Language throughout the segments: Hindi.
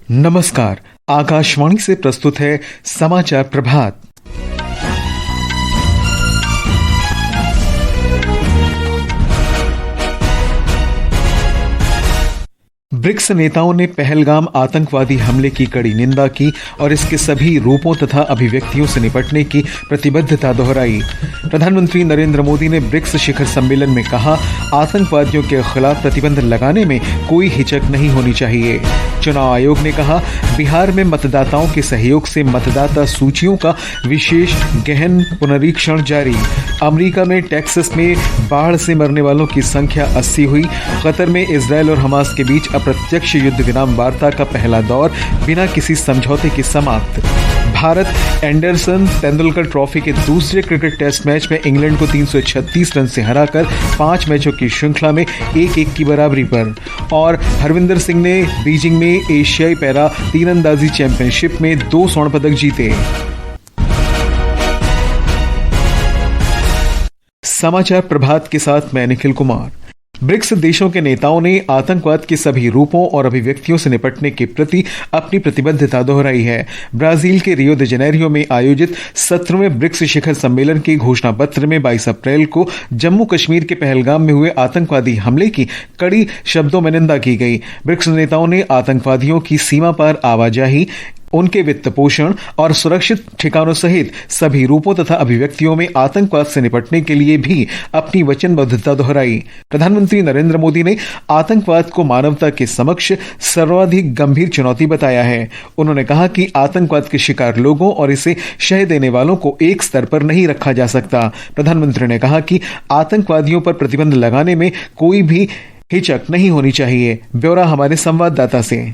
नमस्कार। आकाशवाणी से प्रस्तुत है समाचार प्रभात। ब्रिक्स नेताओं ने पहलगाम आतंकवादी हमले की कड़ी निंदा की और इसके सभी रूपों तथा अभिव्यक्तियों से निपटने की प्रतिबद्धता दोहराई। प्रधानमंत्री नरेंद्र मोदी ने ब्रिक्स शिखर सम्मेलन में कहा, आतंकवादियों के खिलाफ प्रतिबंध लगाने में कोई हिचक नहीं होनी चाहिए। चुनाव आयोग ने कहा, बिहार में मतदाताओं के सहयोग से मतदाता सूचियों का विशेष गहन पुनरीक्षण जारी। अमेरिका में टेक्सास में बाढ़ से मरने वालों की संख्या 80 हुई। कतर में इजरायल और हमास के बीच अप्रत्यक्ष युद्ध विराम वार्ता का पहला दौर बिना किसी समझौते के समाप्त। भारत एंडरसन तेंदुलकर ट्रॉफी के दूसरे क्रिकेट टेस्ट मैच में इंग्लैंड को 336 रन से हराकर 5 मैचों की श्रृंखला में 1-1 की बराबरी पर। और हरविंदर सिंह ने बीजिंग में एशियाई पैरा तीरंदाजी चैंपियनशिप में 2 स्वर्ण पदक जीते। समाचार प्रभात के साथ मैं निखिल कुमार। ब्रिक्स देशों के नेताओं ने आतंकवाद के सभी रूपों और अभिव्यक्तियों से निपटने के प्रति अपनी प्रतिबद्धता दोहराई है। ब्राजील के रियो दे जनेरियो में आयोजित 17वें ब्रिक्स शिखर सम्मेलन के घोषणा पत्र में 22 अप्रैल को जम्मू कश्मीर के पहलगाम में हुए आतंकवादी हमले की कड़ी शब्दों में निंदा की गई। ब्रिक्स नेताओं ने आतंकवादियों की सीमा पार आवाजाही, उनके वित्त पोषण और सुरक्षित ठिकानों सहित सभी रूपों तथा अभिव्यक्तियों में आतंकवाद से निपटने के लिए भी अपनी वचनबद्धता दोहराई। प्रधानमंत्री नरेंद्र मोदी ने आतंकवाद को मानवता के समक्ष सर्वाधिक गंभीर चुनौती बताया है। उन्होंने कहा कि आतंकवाद के शिकार लोगों और इसे शह देने वालों को एक स्तर पर नहीं रखा जा सकता। प्रधानमंत्री ने कहा कि आतंकवादियों पर प्रतिबंध लगाने में कोई भी हिचक नहीं होनी चाहिए। ब्यौरा हमारे संवाददाता से।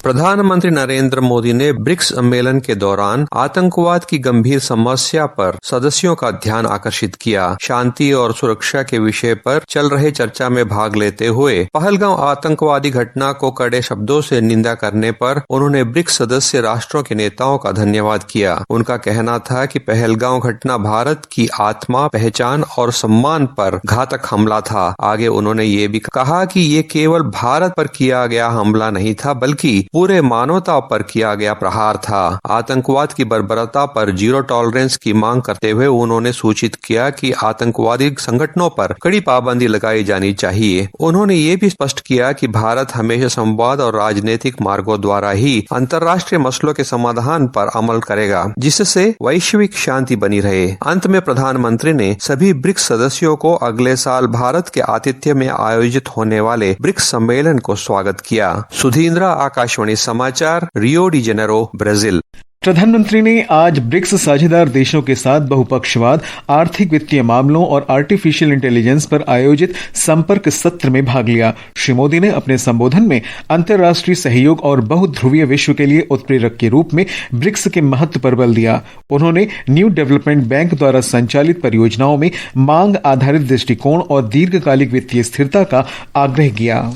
प्रधानमंत्री नरेंद्र मोदी ने ब्रिक्स सम्मेलन के दौरान आतंकवाद की गंभीर समस्या पर सदस्यों का ध्यान आकर्षित किया। शांति और सुरक्षा के विषय पर चल रहे चर्चा में भाग लेते हुए पहलगाम आतंकवादी घटना को कड़े शब्दों से निंदा करने पर उन्होंने ब्रिक्स सदस्य राष्ट्रों के नेताओं का धन्यवाद किया। उनका कहना था कि पहलगाम घटना भारत की आत्मा, पहचान और सम्मान पर घातक हमला था। आगे उन्होंने ये भी कहा कि ये केवल भारत पर किया गया हमला नहीं था, बल्कि पूरे मानवता पर किया गया प्रहार था। आतंकवाद की बर्बरता पर जीरो टॉलरेंस की मांग करते हुए उन्होंने सूचित किया कि आतंकवादी संगठनों पर कड़ी पाबंदी लगाई जानी चाहिए। उन्होंने ये भी स्पष्ट किया कि भारत हमेशा संवाद और राजनीतिक मार्गों द्वारा ही अंतर्राष्ट्रीय मसलों के समाधान पर अमल करेगा, जिससे वैश्विक शांति बनी रहे। अंत में प्रधानमंत्री ने सभी ब्रिक्स सदस्यों को अगले साल भारत के आतिथ्य में आयोजित होने वाले ब्रिक्स सम्मेलन को स्वागत किया। सुधींद्रा, आकाशवाणी समाचार, रियो डी जेनेरो, ब्राजील। प्रधानमंत्री ने आज ब्रिक्स साझेदार देशों के साथ बहुपक्षवाद, आर्थिक वित्तीय मामलों और आर्टिफिशियल इंटेलिजेंस पर आयोजित संपर्क सत्र में भाग लिया। श्री मोदी ने अपने संबोधन में अंतर्राष्ट्रीय सहयोग और बहुध्रुवीय विश्व के लिए उत्प्रेरक के रूप में ब्रिक्स के महत्व पर बल दिया। उन्होंने न्यू डेवलपमेंट बैंक द्वारा संचालित परियोजनाओं में मांग आधारित दृष्टिकोण और दीर्घकालिक वित्तीय स्थिरता का आग्रह किया।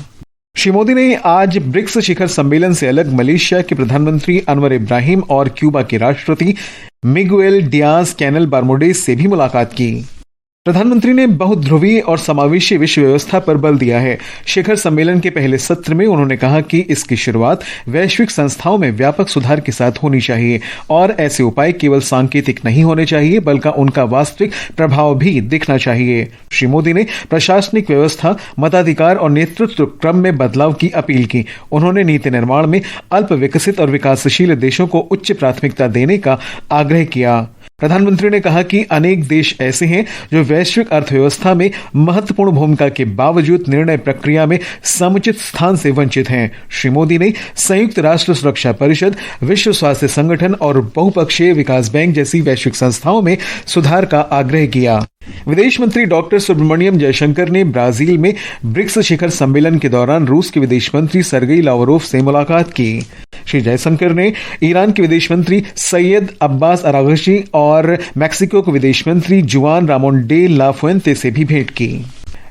श्री मोदी ने आज ब्रिक्स शिखर सम्मेलन से अलग मलेशिया के प्रधानमंत्री अनवर इब्राहिम और क्यूबा के राष्ट्रपति मिगुएल डियाज कैनल बारमुडेज से भी मुलाकात की। प्रधानमंत्री ने बहुध्रुवीय और समावेशी विश्व व्यवस्था पर बल दिया है। शिखर सम्मेलन के पहले सत्र में उन्होंने कहा कि इसकी शुरुआत वैश्विक संस्थाओं में व्यापक सुधार के साथ होनी चाहिए और ऐसे उपाय केवल सांकेतिक नहीं होने चाहिए, बल्कि उनका वास्तविक प्रभाव भी दिखना चाहिए। श्री मोदी ने प्रशासनिक व्यवस्था, मताधिकार और नेतृत्व क्रम में बदलाव की अपील की। उन्होंने नीति निर्माण में अल्प विकसित और विकासशील देशों को उच्च प्राथमिकता देने का आग्रह किया। प्रधानमंत्री ने कहा कि अनेक देश ऐसे हैं जो वैश्विक अर्थव्यवस्था में महत्वपूर्ण भूमिका के बावजूद निर्णय प्रक्रिया में समुचित स्थान से वंचित हैं। श्री मोदी ने संयुक्त राष्ट्र सुरक्षा परिषद, विश्व स्वास्थ्य संगठन और बहुपक्षीय विकास बैंक जैसी वैश्विक संस्थाओं में सुधार का आग्रह किया। विदेश मंत्री डॉक्टर सुब्रमण्यम जयशंकर ने ब्राजील में ब्रिक्स शिखर सम्मेलन के दौरान रूस के विदेश मंत्री सर्गेई लावरोव से मुलाकात की। श्री जयशंकर ने ईरान के विदेश मंत्री सैयद अब्बास अरागची और मैक्सिको के विदेश मंत्री जुआन रामोन डे ला फुएंते से भी भेंट की।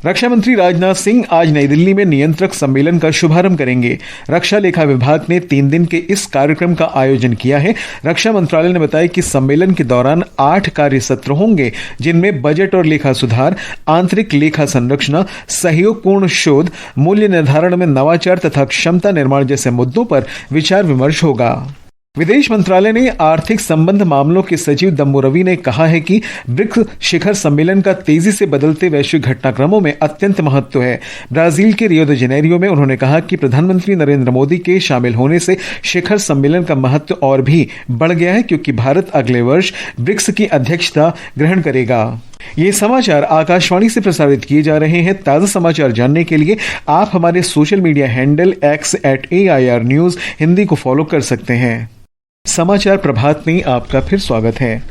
रक्षा मंत्री राजनाथ सिंह आज नई दिल्ली में नियंत्रक सम्मेलन का शुभारंभ करेंगे। रक्षा लेखा विभाग ने 3 दिन के इस कार्यक्रम का आयोजन किया है। रक्षा मंत्रालय ने बताया कि सम्मेलन के दौरान 8 कार्य सत्र होंगे, जिनमें बजट और लेखा सुधार, आंतरिक लेखा संरचना, सहयोगपूर्ण शोध, मूल्य निर्धारण में नवाचार तथा क्षमता निर्माण जैसे मुद्दों पर विचार विमर्श होगा। विदेश मंत्रालय ने आर्थिक संबंध मामलों के सचिव दम्मू रवि ने कहा है कि ब्रिक्स शिखर सम्मेलन का तेजी से बदलते वैश्विक घटनाक्रमों में अत्यंत महत्व है। ब्राजील के रियो द जेनेरियो में उन्होंने कहा कि प्रधानमंत्री नरेंद्र मोदी के शामिल होने से शिखर सम्मेलन का महत्व और भी बढ़ गया है, क्योंकि भारत अगले वर्ष ब्रिक्स की अध्यक्षता ग्रहण करेगा। ये समाचार आकाशवाणी से प्रसारित किए जा रहे हैं। ताजा समाचार जानने के लिए आप हमारे social media handle x@AIR News Hindi को फॉलो कर सकते हैं। समाचार प्रभात में आपका फिर स्वागत है।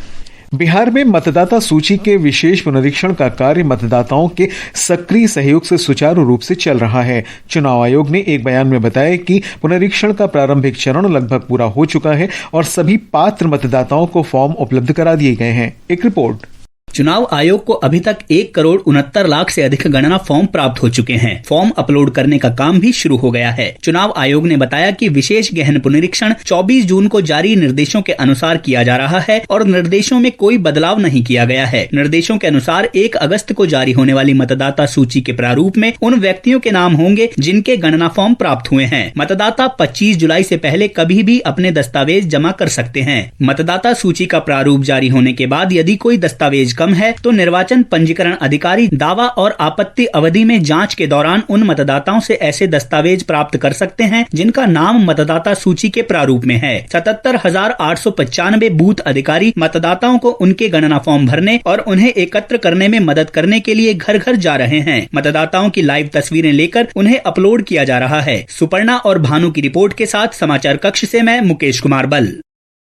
बिहार में मतदाता सूची के विशेष पुनरीक्षण का कार्य मतदाताओं के सक्रिय सहयोग से सुचारू रूप से चल रहा है। चुनाव आयोग ने एक बयान में बताया कि पुनरीक्षण का प्रारंभिक चरण लगभग पूरा हो चुका है और सभी पात्र मतदाताओं को फॉर्म उपलब्ध करा दिए गए हैं। एक रिपोर्ट। चुनाव आयोग को अभी तक 1,69,00,000 से अधिक गणना फॉर्म प्राप्त हो चुके हैं। फॉर्म अपलोड करने का काम भी शुरू हो गया है। चुनाव आयोग ने बताया कि विशेष गहन पुनरीक्षण 24 जून को जारी निर्देशों के अनुसार किया जा रहा है और निर्देशों में कोई बदलाव नहीं किया गया है। निर्देशों के अनुसार 1 अगस्त को जारी होने वाली मतदाता सूची के प्रारूप में उन व्यक्तियों के नाम होंगे जिनके गणना फॉर्म प्राप्त हुए हैं। मतदाता 25 जुलाई से पहले कभी भी अपने दस्तावेज जमा कर सकते हैं। मतदाता सूची का प्रारूप जारी होने के बाद यदि कोई दस्तावेज कम है तो निर्वाचन पंजीकरण अधिकारी दावा और आपत्ति अवधि में जांच के दौरान उन मतदाताओं से ऐसे दस्तावेज प्राप्त कर सकते हैं जिनका नाम मतदाता सूची के प्रारूप में है। 77,895 बूथ अधिकारी मतदाताओं को उनके गणना फॉर्म भरने और उन्हें एकत्र करने में मदद करने के लिए घर घर जा रहे हैं। मतदाताओं की लाइव तस्वीरें लेकर उन्हें अपलोड किया जा रहा है। सुपर्णा और भानु की रिपोर्ट के साथ समाचार कक्ष से मैं मुकेश कुमार बल।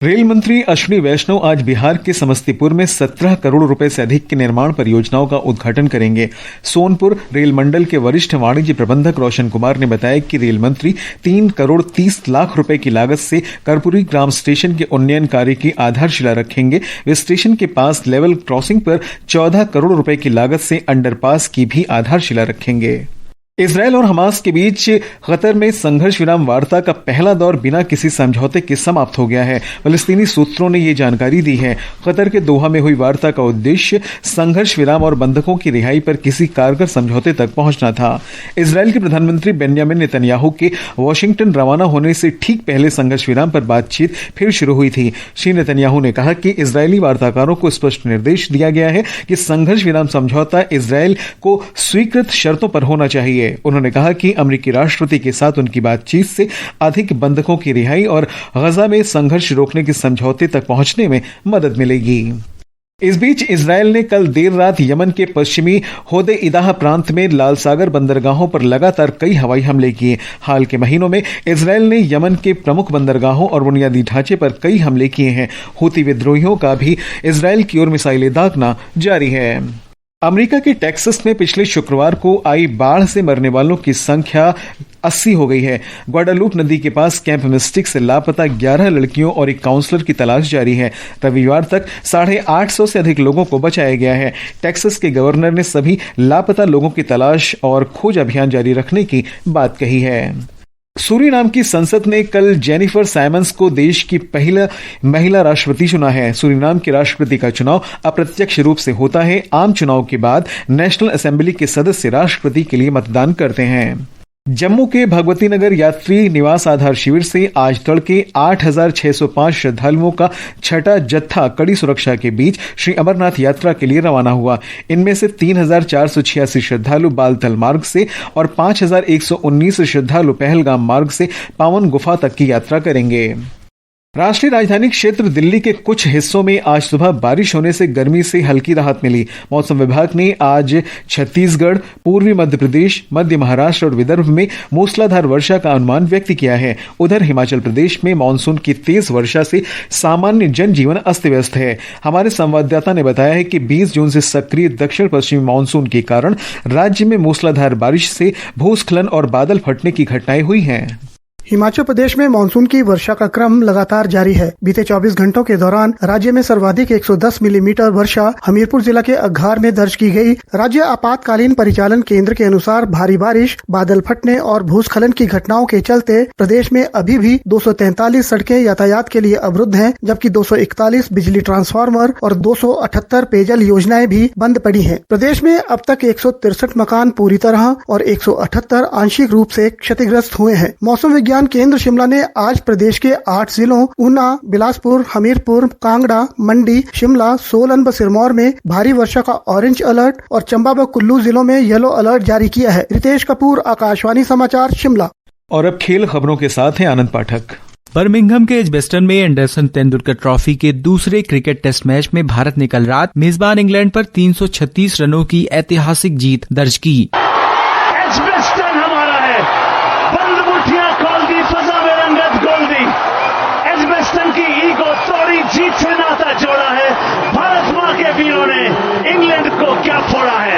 रेल मंत्री अश्विनी वैष्णव आज बिहार के समस्तीपुर में 17 करोड़ रुपए से अधिक की निर्माण परियोजनाओं का उद्घाटन करेंगे। सोनपुर रेल मंडल के वरिष्ठ वाणिज्य प्रबंधक रोशन कुमार ने बताया कि रेल मंत्री 3 करोड़ 30 लाख रुपए की लागत से कर्पूरी ग्राम स्टेशन के उन्नयन कार्य की आधारशिला रखेंगे। वे स्टेशन के पास लेवल क्रॉसिंग पर 14 करोड़ रुपए की लागत से अंडरपास की भी आधारशिला रखेंगे। इजरायल और हमास के बीच कतर में संघर्ष विराम वार्ता का पहला दौर बिना किसी समझौते के समाप्त हो गया है। फलस्तीनी सूत्रों ने ये जानकारी दी है। कतर के दोहा में हुई वार्ता का उद्देश्य संघर्ष विराम और बंधकों की रिहाई पर किसी कारगर समझौते तक पहुंचना था। इजरायल के प्रधानमंत्री बेंयामिन नेतन्याहू के वॉशिंगटन रवाना होने से ठीक पहले संघर्ष विराम पर बातचीत फिर शुरू हुई थी। श्री नेतन्याहू ने कहा कि इजरायली वार्ताकारों को स्पष्ट निर्देश दिया गया है कि संघर्ष विराम समझौता इजरायल को स्वीकृत शर्तों पर होना चाहिए। उन्होंने कहा कि अमेरिकी राष्ट्रपति के साथ उनकी बातचीत से अधिक बंधकों की रिहाई और गजा में संघर्ष रोकने के समझौते तक पहुंचने में मदद मिलेगी। इस बीच इजरायल ने कल देर रात यमन के पश्चिमी होदे इदाह प्रांत में लाल सागर बंदरगाहों पर लगातार कई हवाई हमले किए। हाल के महीनों में इजरायल ने यमन के प्रमुख बंदरगाहों और बुनियादी ढांचे पर कई हमले किए हैं। हूती विद्रोहियों का भी इजरायल की ओर मिसाइलें दागना जारी है। अमेरिका के टेक्सास में पिछले शुक्रवार को आई बाढ़ से मरने वालों की संख्या 80 हो गई है। ग्वाडालूप नदी के पास कैंप मिस्टिक से लापता 11 लड़कियों और एक काउंसलर की तलाश जारी है। रविवार तक 850 से अधिक लोगों को बचाया गया है। टेक्सास के गवर्नर ने सभी लापता लोगों की तलाश और खोज अभियान जारी रखने की बात कही है। सूरीनाम की संसद ने कल जेनिफर साइमंस को देश की पहला महिला राष्ट्रपति चुना है। सूरीनाम के राष्ट्रपति का चुनाव अप्रत्यक्ष रूप से होता है। आम चुनाव के बाद नेशनल असेंबली के सदस्य राष्ट्रपति के लिए मतदान करते हैं। जम्मू के भगवती नगर यात्री निवास आधार शिविर से आज तड़के 8,605 श्रद्धालुओं का छठा जत्था कड़ी सुरक्षा के बीच श्री अमरनाथ यात्रा के लिए रवाना हुआ। इनमें से 3,486 श्रद्धालु बालतल मार्ग से और 5,119 श्रद्धालु पहलगाम मार्ग से पावन गुफा तक की यात्रा करेंगे। राष्ट्रीय राजधानी क्षेत्र दिल्ली के कुछ हिस्सों में आज सुबह बारिश होने से गर्मी से हल्की राहत मिली। मौसम विभाग ने आज छत्तीसगढ़, पूर्वी मध्य प्रदेश, मध्य महाराष्ट्र और विदर्भ में मूसलाधार वर्षा का अनुमान व्यक्त किया है। उधर हिमाचल प्रदेश में मानसून की तेज वर्षा से सामान्य जनजीवन अस्त व्यस्त है। हमारे संवाददाता ने बताया है कि 20 जून से सक्रिय दक्षिण पश्चिमी मानसून के कारण राज्य में मूसलाधार बारिश से भूस्खलन और बादल फटने की घटनाएं हुई हैं। हिमाचल प्रदेश में मानसून की वर्षा का क्रम लगातार जारी है। बीते 24 घंटों के दौरान राज्य में सर्वाधिक 110 मिलीमीटर वर्षा हमीरपुर जिला के अघार में दर्ज की गई। राज्य आपातकालीन परिचालन केंद्र के अनुसार भारी बारिश, बादल फटने और भूस्खलन की घटनाओं के चलते प्रदेश में अभी भी 243 सड़कें यातायात के लिए अवरुद्ध हैं, जबकि 241 बिजली ट्रांसफार्मर और 278 पेयजल योजनाएं भी बंद पड़ी हैं। प्रदेश में अब तक 163 मकान पूरी तरह और 178 आंशिक रूप से क्षतिग्रस्त हुए हैं। मौसम विज्ञान केंद्र शिमला ने आज प्रदेश के 8 जिलों ऊना, बिलासपुर, हमीरपुर, कांगड़ा, मंडी, शिमला, सोलन व सिरमौर में भारी वर्षा का ऑरेंज अलर्ट और चंबा व कुल्लू जिलों में येलो अलर्ट जारी किया है। रितेश कपूर, आकाशवाणी समाचार, शिमला। और अब खेल खबरों के साथ हैं आनंद पाठक। बर्मिंघम के एजबेस्टन में एंडरसन तेंदुलकर ट्रॉफी के दूसरे क्रिकेट टेस्ट मैच में भारत ने कल रात मेजबान इंग्लैंड पर 336 रनों की ऐतिहासिक जीत दर्ज की। एजबेस्टन हमारा है, बंद मुठियां खोल दी, फजा में रंगत गोल दी। एजबेस्टन की ईगो तोड़ी, जीत से नाता जोड़ा है। भारत मां के वीरों ने इंग्लैंड को क्या फोड़ा है।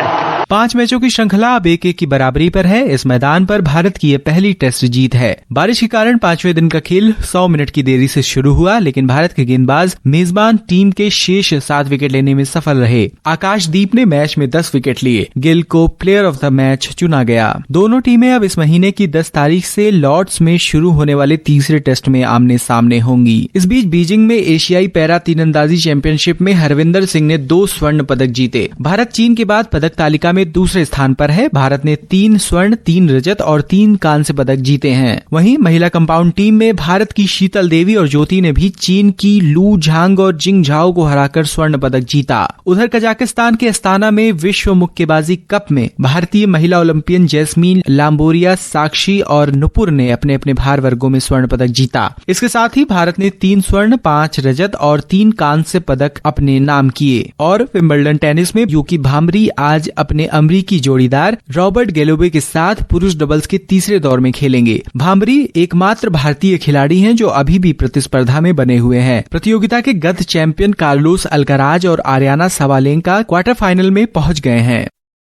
5 मैचों की श्रृंखला अब 1-1 की बराबरी पर है। इस मैदान पर भारत की यह पहली टेस्ट जीत है। बारिश के कारण 5वें दिन का खेल 100 मिनट की देरी से शुरू हुआ, लेकिन भारत के गेंदबाज मेजबान टीम के शेष 7 विकेट लेने में सफल रहे। आकाशदीप ने मैच में 10 विकेट लिए। गिल को प्लेयर ऑफ द मैच चुना गया। दोनों टीमें अब इस महीने की 10 तारीख से लॉर्ड्स में शुरू होने वाले तीसरे टेस्ट में आमने सामने होंगी। इस बीच बीजिंग में एशियाई पैरा तीरंदाजी चैंपियनशिप में हरविंदर सिंह ने 2 स्वर्ण पदक जीते। भारत चीन के बाद पदक तालिका में दूसरे स्थान पर है। भारत ने 3 स्वर्ण, 3 रजत और 3 कांस्य पदक जीते हैं। वहीं महिला कंपाउंड टीम में भारत की शीतल देवी और ज्योति ने भी चीन की लू झांग और जिंग झाओ को हराकर स्वर्ण पदक जीता। उधर कजाकिस्तान के अस्ताना में विश्व मुक्केबाजी कप में भारतीय महिला ओलंपियन जैस्मीन लांबोरिया, साक्षी और नुपुर ने अपने अपने भार वर्गों में स्वर्ण पदक जीता। इसके साथ ही भारत ने 3 स्वर्ण, 5 रजत और 3 कांस्य पदक अपने नाम किए। और विंबलडन टेनिस में यूकी भांबरी आज अपने अमरीकी जोड़ीदार रॉबर्ट गैलोवे के साथ पुरुष डबल्स के तीसरे दौर में खेलेंगे। भांबरी एकमात्र भारतीय खिलाड़ी हैं जो अभी भी प्रतिस्पर्धा में बने हुए हैं। प्रतियोगिता के गत चैंपियन कार्लोस अल्काराज और आर्याना सवालेंका क्वार्टर फाइनल में पहुंच गए हैं।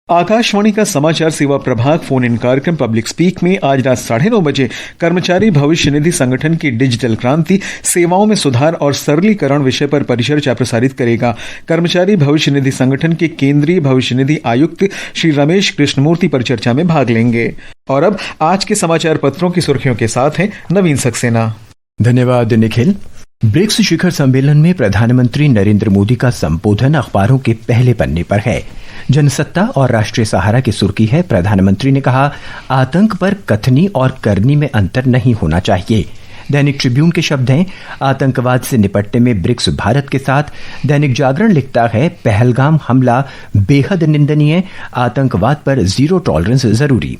आकाशवाणी का समाचार सेवा प्रभाग फोन इन कार्यक्रम पब्लिक स्पीक में आज रात 9:30 बजे कर्मचारी भविष्य निधि संगठन की डिजिटल क्रांति, सेवाओं में सुधार और सरलीकरण विषय पर परिचर्चा प्रसारित करेगा। कर्मचारी भविष्य निधि संगठन के केंद्रीय भविष्य निधि आयुक्त श्री रमेश कृष्णमूर्ति परिचर्चा में भाग लेंगे। और अब आज के समाचार पत्रों की सुर्खियों के साथ हैं नवीन सक्सेना। धन्यवाद निखिल। ब्रिक्स शिखर सम्मेलन में प्रधानमंत्री नरेंद्र मोदी का संबोधन अखबारों के पहले पन्ने पर है। जनसत्ता और राष्ट्रीय सहारा की सुर्खी है, प्रधानमंत्री ने कहा, आतंक पर कथनी और करनी में अंतर नहीं होना चाहिए। दैनिक ट्रिब्यून के शब्द हैं, आतंकवाद से निपटने में ब्रिक्स भारत के साथ। दैनिक जागरण लिखता है, पहलगाम हमला बेहद निंदनीय, आतंकवाद पर जीरो टॉलरेंस जरूरी।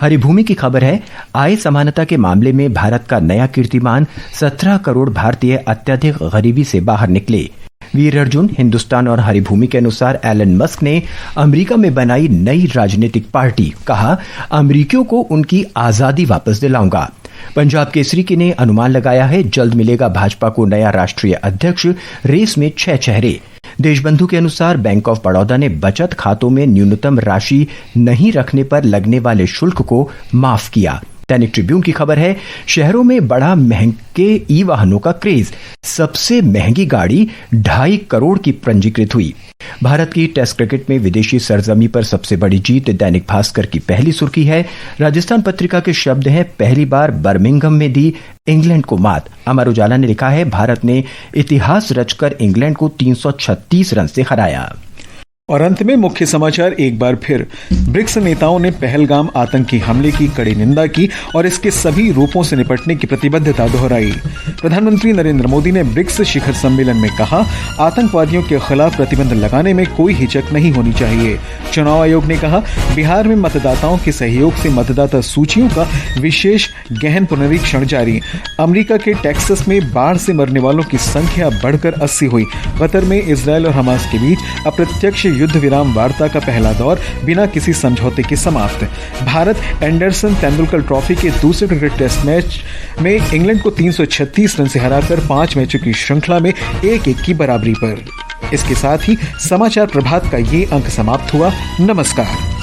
हरिभूमि की खबर है, आय समानता के मामले में भारत का नया कीर्तिमान, 17 करोड़ भारतीय अत्यधिक गरीबी से बाहर निकले। वीर अर्जुन, हिंदुस्तान और हरिभूमि के अनुसार एलन मस्क ने अमेरिका में बनाई नई राजनीतिक पार्टी, कहा अमेरिकियों को उनकी आजादी वापस दिलाऊंगा। पंजाब केसरी की ने अनुमान लगाया है, जल्द मिलेगा भाजपा को नया राष्ट्रीय अध्यक्ष, रेस में 6 चेहरे। देशबंधु के अनुसार बैंक ऑफ बड़ौदा ने बचत खातों में न्यूनतम राशि नहीं रखने पर लगने वाले शुल्क को माफ किया। दैनिक ट्रिब्यून की खबर है, शहरों में बड़ा महंगे ई वाहनों का क्रेज, सबसे महंगी गाड़ी 2.5 करोड़ की पंजीकृत हुई। भारत की टेस्ट क्रिकेट में विदेशी सरजमी पर सबसे बड़ी जीत, दैनिक भास्कर की पहली सुर्खी है। राजस्थान पत्रिका के शब्द हैं, पहली बार बर्मिंघम में दी इंग्लैंड को मात। अमर उजाला ने लिखा है, भारत ने इतिहास रचकर इंग्लैंड को 336 रन से हराया। और अंत में मुख्य समाचार एक बार फिर। ब्रिक्स नेताओं ने पहलगाम आतंकी हमले की कड़ी निंदा की और इसके सभी रूपों से निपटने की प्रतिबद्धता दोहराई। प्रधानमंत्री नरेंद्र मोदी ने ब्रिक्स शिखर सम्मेलन में कहा, आतंकवादियों के खिलाफ प्रतिबंध लगाने में कोई हिचक नहीं होनी चाहिए। चुनाव आयोग ने कहा, बिहार में मतदाताओं के सहयोग से मतदाता सूचियों का विशेष गहन पुनरीक्षण जारी। अमेरिका के टेक्सास में बाढ़ से मरने वालों की संख्या बढ़कर 80 हुई। कतर में इजरायल और हमास के बीच अप्रत्यक्ष युद्ध विराम वार्ता का पहला दौर बिना किसी समझौते के समाप्त। भारत एंडरसन तेंदुलकर ट्रॉफी के दूसरे क्रिकेट टेस्ट मैच में इंग्लैंड को 336 रन से हराकर 5 मैचों की श्रृंखला में 1-1 की बराबरी पर। इसके साथ ही समाचार प्रभात का ये अंक समाप्त हुआ। नमस्कार।